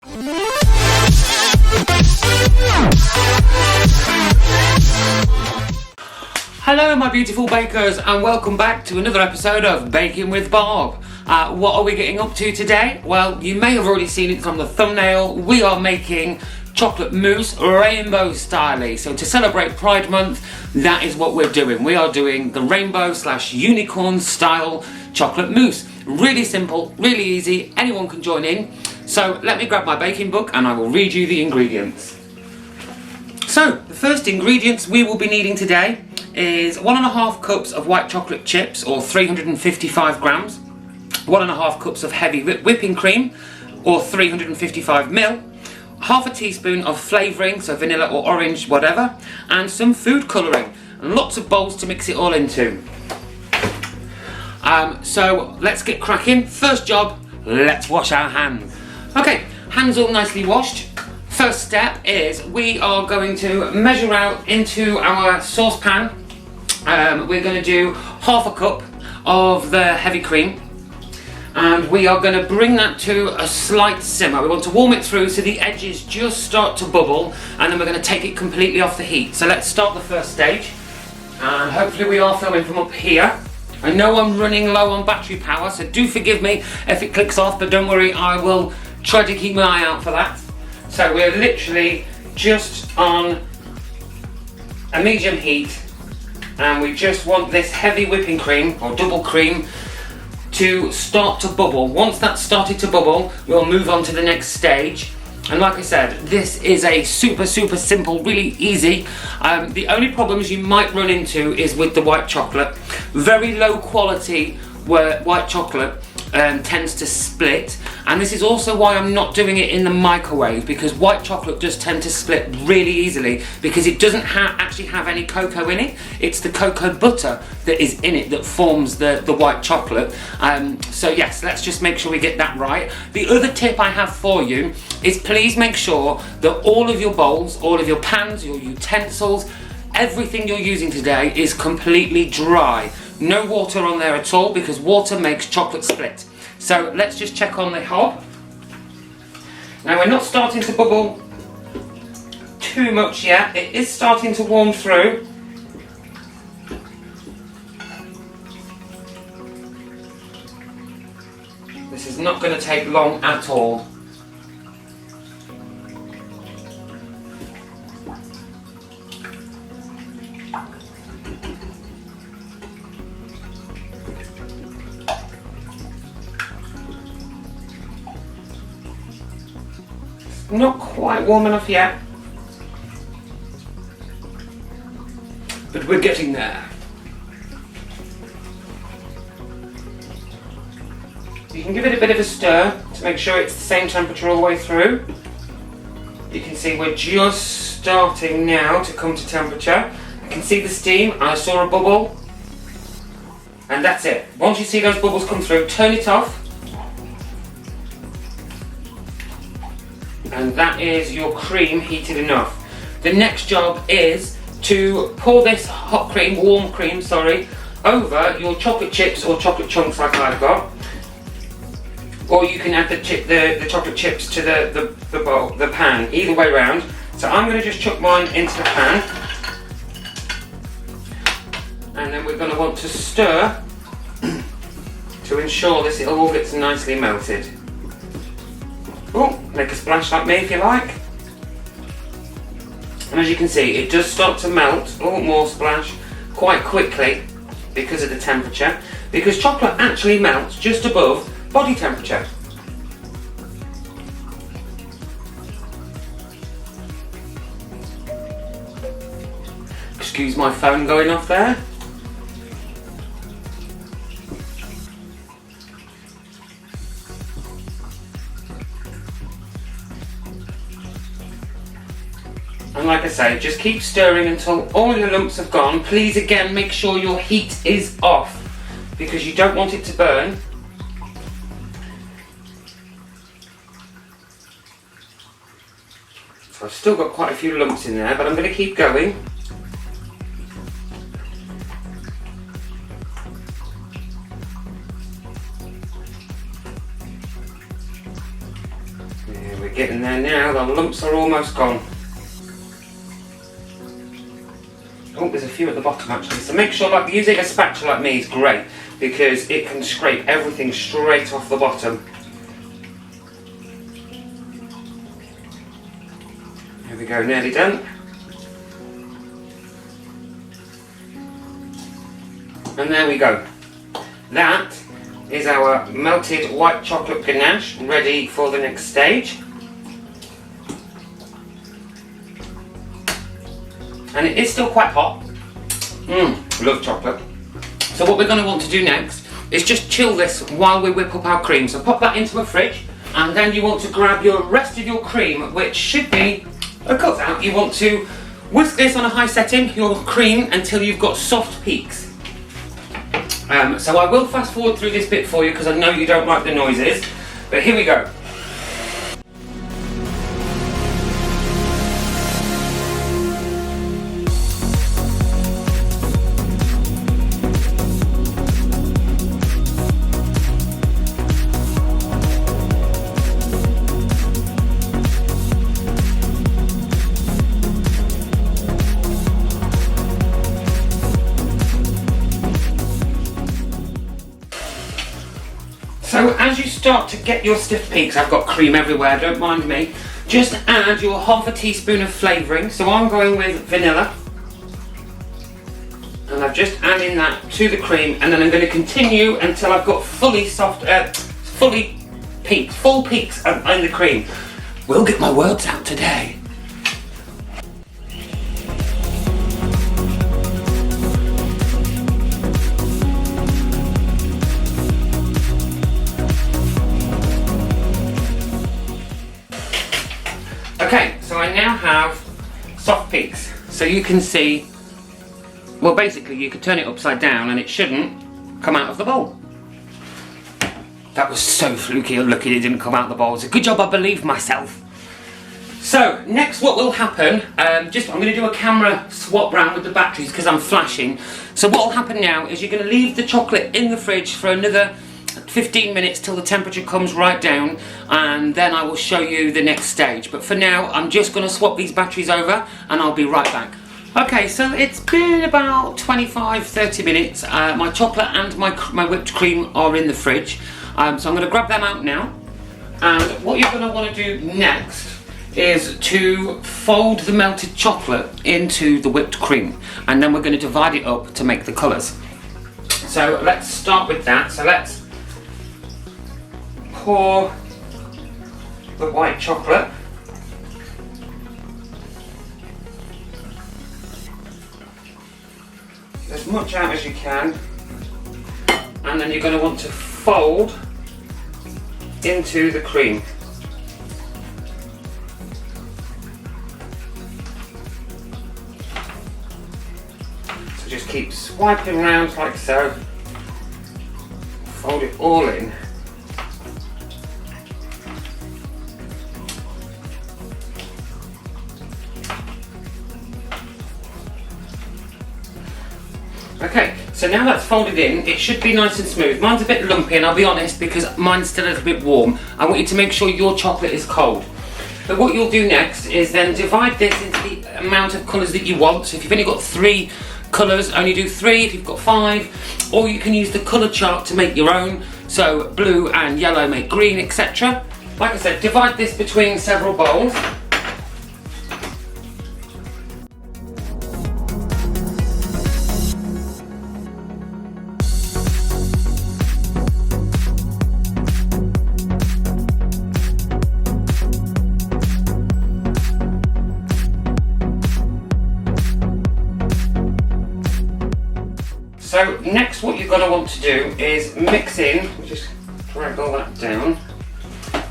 Hello my beautiful bakers, and welcome back to another episode of Baking with Bob. What are we getting up to today? Well, you may have already seen it from the thumbnail. We are making chocolate mousse rainbow style. So to celebrate Pride Month, that is what we're doing. We are doing the rainbow / unicorn style chocolate mousse. Really simple, really easy, anyone can join in. So let me grab my baking book and I will read you the ingredients. So the first ingredients we will be needing today is 1.5 cups of white chocolate chips, or 355 grams, 1.5 cups of heavy whipping cream, or 355 ml, half a teaspoon of flavouring, so vanilla or orange, whatever, and some food colouring, and lots of bowls to mix it all into. So let's get cracking. First job, let's wash our hands. Okay, hands all nicely washed. First step is we are going to measure out into our saucepan. We're going to do half a cup of the heavy cream, and we are going to bring that to a slight simmer. We want to warm it through so the edges just start to bubble, and then we're going to take it completely off the heat. So let's start the first stage, and hopefully we are filming from up here. I know I'm running low on battery power, so do forgive me if it clicks off, but don't worry, I will try to keep my eye out for that. So we're literally just on a medium heat, and we just want this heavy whipping cream, or double cream, to start to bubble. Once that's started to bubble, we'll move on to the next stage. And like I said, this is a super simple, really easy. The only problems you might run into is with the white chocolate. Very low quality white chocolate tends to split, and this is also why I'm not doing it in the microwave, because white chocolate does tend to split really easily because it doesn't actually have any cocoa in it. It's the cocoa butter that is in it that forms the white chocolate. So yes, let's just make sure we get that right. The other tip I have for you is please make sure that all of your bowls, all of your pans, your utensils, everything you're using today is completely dry. No water on there at all, because water makes chocolate split. So let's just check on the hob. Now we're not starting to bubble too much yet. It is starting to warm through. This is not going to take long at all. Not quite warm enough yet, but we're getting there. You can give it a bit of a stir to make sure it's the same temperature all the way through. You can see we're just starting now to come to temperature. I can see the steam, I saw a bubble, and that's it. Once you see those bubbles come through, turn it off. And that is your cream heated enough. The next job is to pour this warm cream, over your chocolate chips or chocolate chunks like I've got. Or you can add the chocolate chips to the pan, either way around. So I'm going to just chuck mine into the pan. And then we're going to want to stir to ensure this all gets nicely melted. Oh, make a splash like me if you like. And as you can see, it does start to melt, more splash, quite quickly because of the temperature. Because chocolate actually melts just above body temperature. Excuse my phone going off there. And like I say, just keep stirring until all your lumps have gone. Please again make sure your heat is off, because you don't want it to burn. So I've still got quite a few lumps in there, but I'm going to keep going. Yeah, we're getting there now, the lumps are almost gone. Oh, there's a few at the bottom actually, so make sure like using a spatula like me is great because it can scrape everything straight off the bottom. There we go, nearly done. And there we go. That is our melted white chocolate ganache ready for the next stage. And it is still quite hot. Love chocolate. So what we're going to want to do next is just chill this while we whip up our cream. So pop that into a fridge, and then you want to grab your rest of your cream, which should be a cutout. You want to whisk this on a high setting, your cream, until you've got soft peaks. So I will fast forward through this bit for you because I know you don't like the noises, but here we go. So as you start to get your stiff peaks, I've got cream everywhere, don't mind me, just add your half a teaspoon of flavouring. So I'm going with vanilla. And I'm just adding that to the cream, and then I'm going to continue until I've got full peaks in the cream. We'll get my words out today. Okay, so I now have soft peaks, so you can see, well basically you could turn it upside down and it shouldn't come out of the bowl. That was so fluky or lucky it didn't come out of the bowl. It's a good job I believed myself. So next what will happen, I'm going to do a camera swap round with the batteries because I'm flashing. So what will happen now is you're going to leave the chocolate in the fridge for another 15 minutes till the temperature comes right down, and then I will show you the next stage. But for now I'm just going to swap these batteries over and I'll be right back. Okay, so it's been about 25-30 minutes. My chocolate and my whipped cream are in the fridge, so I'm going to grab them out now. And what you're going to want to do next is to fold the melted chocolate into the whipped cream, and then we're going to divide it up to make the colours. So let's start with that. So let's pour the white chocolate. As much out as you can, and then you're going to want to fold into the cream. So just keep swiping around like so, fold it all in. Okay, so now that's folded in, it should be nice and smooth. Mine's a bit lumpy, and I'll be honest, because mine's still a little bit warm. I want you to make sure your chocolate is cold. But what you'll do next is then divide this into the amount of colours that you want. So if you've only got 3 colours, only do 3. If you've got 5, or you can use the colour chart to make your own. So blue and yellow make green, etc. Like I said, divide this between several bowls. So next what you're going to want to do is mix in, just drag all that down,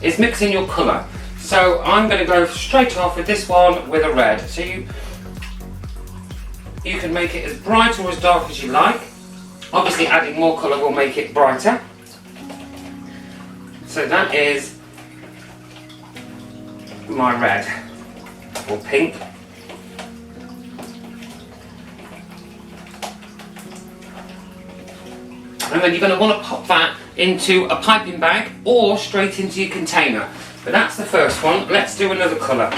is mix in your colour. So I'm going to go straight off with this one with a red. So you can make it as bright or as dark as you like. Obviously adding more colour will make it brighter. So that is my red, or pink. And then you're going to want to pop that into a piping bag or straight into your container. But that's the first one. Let's do another colour.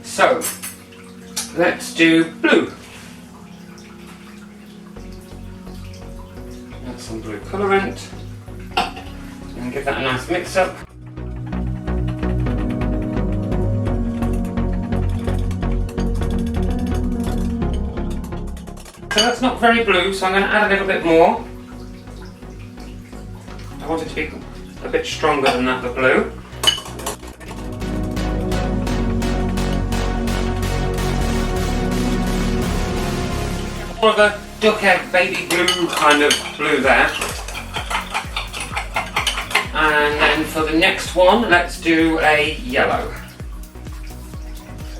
So, let's do blue. Add some blue colourant. And give that a nice mix up. So that's not very blue, so I'm going to add a little bit more. I want it to be a bit stronger than that, the blue. More of a duck egg baby blue kind of blue there. And then for the next one, let's do a yellow.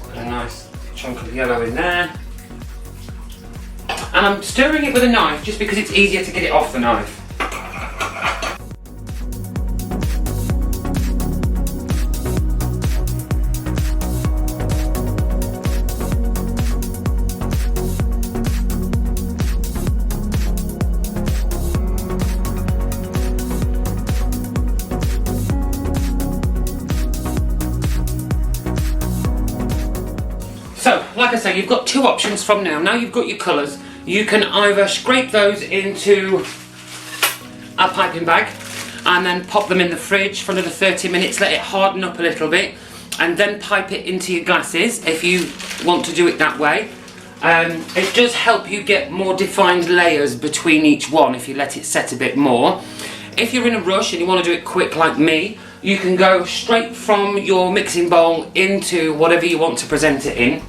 Put a nice chunk of yellow in there. And I'm stirring it with a knife just because it's easier to get it off the knife. So, like I say, you've got two options from now. Now you've got your colours. You can either scrape those into a piping bag and then pop them in the fridge for another 30 minutes, let it harden up a little bit, and then pipe it into your glasses if you want to do it that way. It does help you get more defined layers between each one if you let it set a bit more. If you're in a rush and you want to do it quick like me, you can go straight from your mixing bowl into whatever you want to present it in.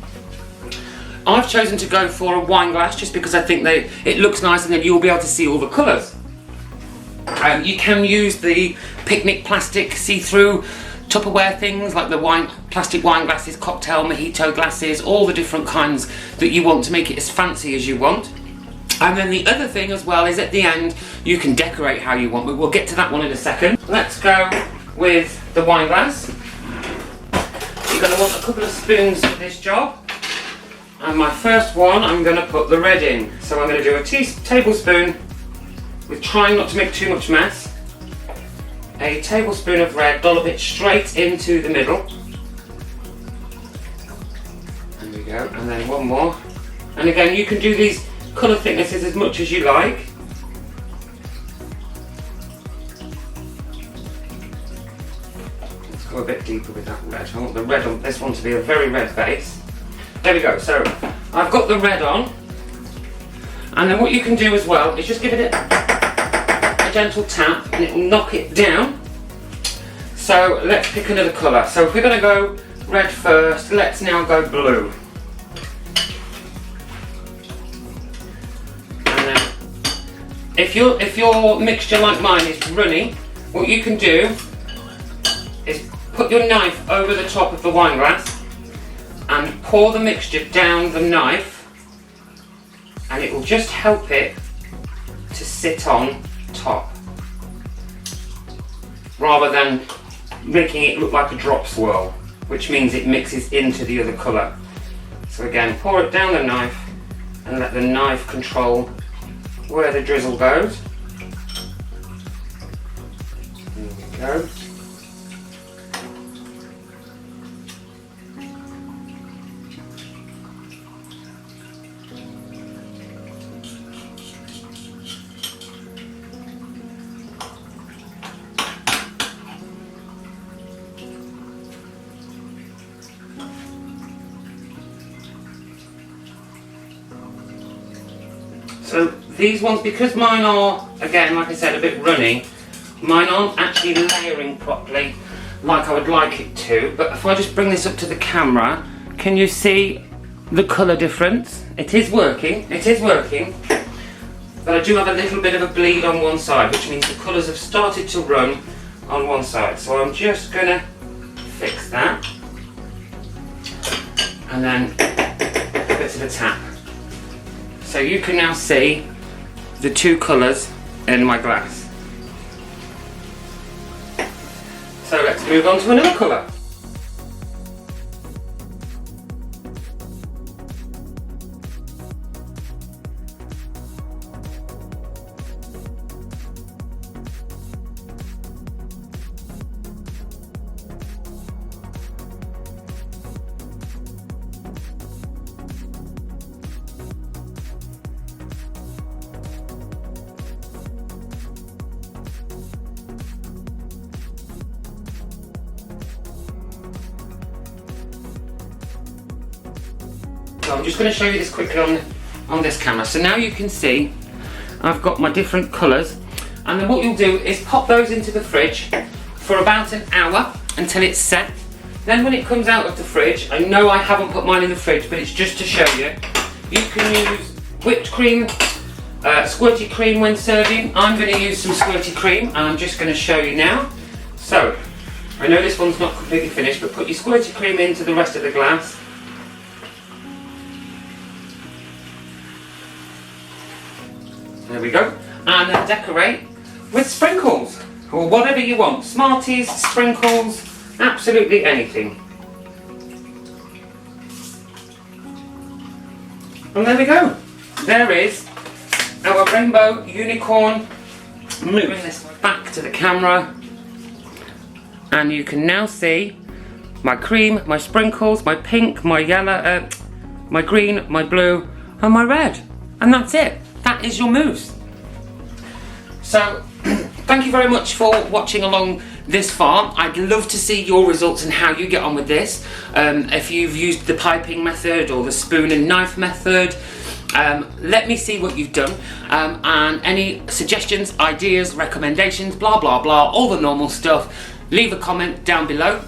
I've chosen to go for a wine glass just because I think it looks nice and then you'll be able to see all the colours. You can use the picnic plastic see-through Tupperware things like the plastic wine glasses, cocktail mojito glasses, all the different kinds that you want to make it as fancy as you want. And then the other thing as well is at the end you can decorate how you want, but we'll get to that one in a second. Let's go with the wine glass. You're going to want a couple of spoons for this job. And my first one, I'm going to put the red in. So I'm going to do a tablespoon, with trying not to make too much mess. A tablespoon of red, dollop it straight into the middle. There we go, and then one more. And again, you can do these colour thicknesses as much as you like. Let's go a bit deeper with that red. I want the red on this one to be a very red base. There we go, so I've got the red on, and then what you can do as well is just give it a gentle tap and it will knock it down. So let's pick another colour. So if we're going to go red first, let's now go blue. And then if your mixture like mine is runny, what you can do is put your knife over the top of the wine glass and pour the mixture down the knife, and it will just help it to sit on top rather than making it look like a drop swirl, which means it mixes into the other colour. So again, pour it down the knife and let the knife control where the drizzle goes. There we go. So these ones, because mine are, again, like I said, a bit runny, mine aren't actually layering properly like I would like it to. But if I just bring this up to the camera, can you see the colour difference? It is working, but I do have a little bit of a bleed on one side, which means the colours have started to run on one side. So I'm just going to fix that, and then a bit of a tap. So you can now see the two colours in my glass. So let's move on to another colour. So I'm just going to show you this quickly on this camera. So now you can see I've got my different colours, and then what you'll do is pop those into the fridge for about an hour until it's set. Then when it comes out of the fridge, I know I haven't put mine in the fridge, but it's just to show you, you can use whipped cream, squirty cream when serving. I'm going to use some squirty cream, and I'm just going to show you now. So, I know this one's not completely finished, but put your squirty cream into the rest of the glass. There we go. And then decorate with sprinkles, or whatever you want. Smarties, sprinkles, absolutely anything. And there we go. There is our rainbow unicorn mousse. Bring this back to the camera, and you can now see my cream, my sprinkles, my pink, my yellow, my green, my blue, and my red. And that's it. That is your mousse. So, thank you very much for watching along this far. I'd love to see your results and how you get on with this. If you've used the piping method or the spoon and knife method, let me see what you've done, and any suggestions, ideas, recommendations, blah blah blah, all the normal stuff. Leave a comment down below,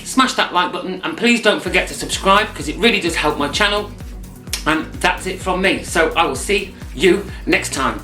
smash that like button, and please don't forget to subscribe, because it really does help my channel. And that's it from me, so I will see you next time.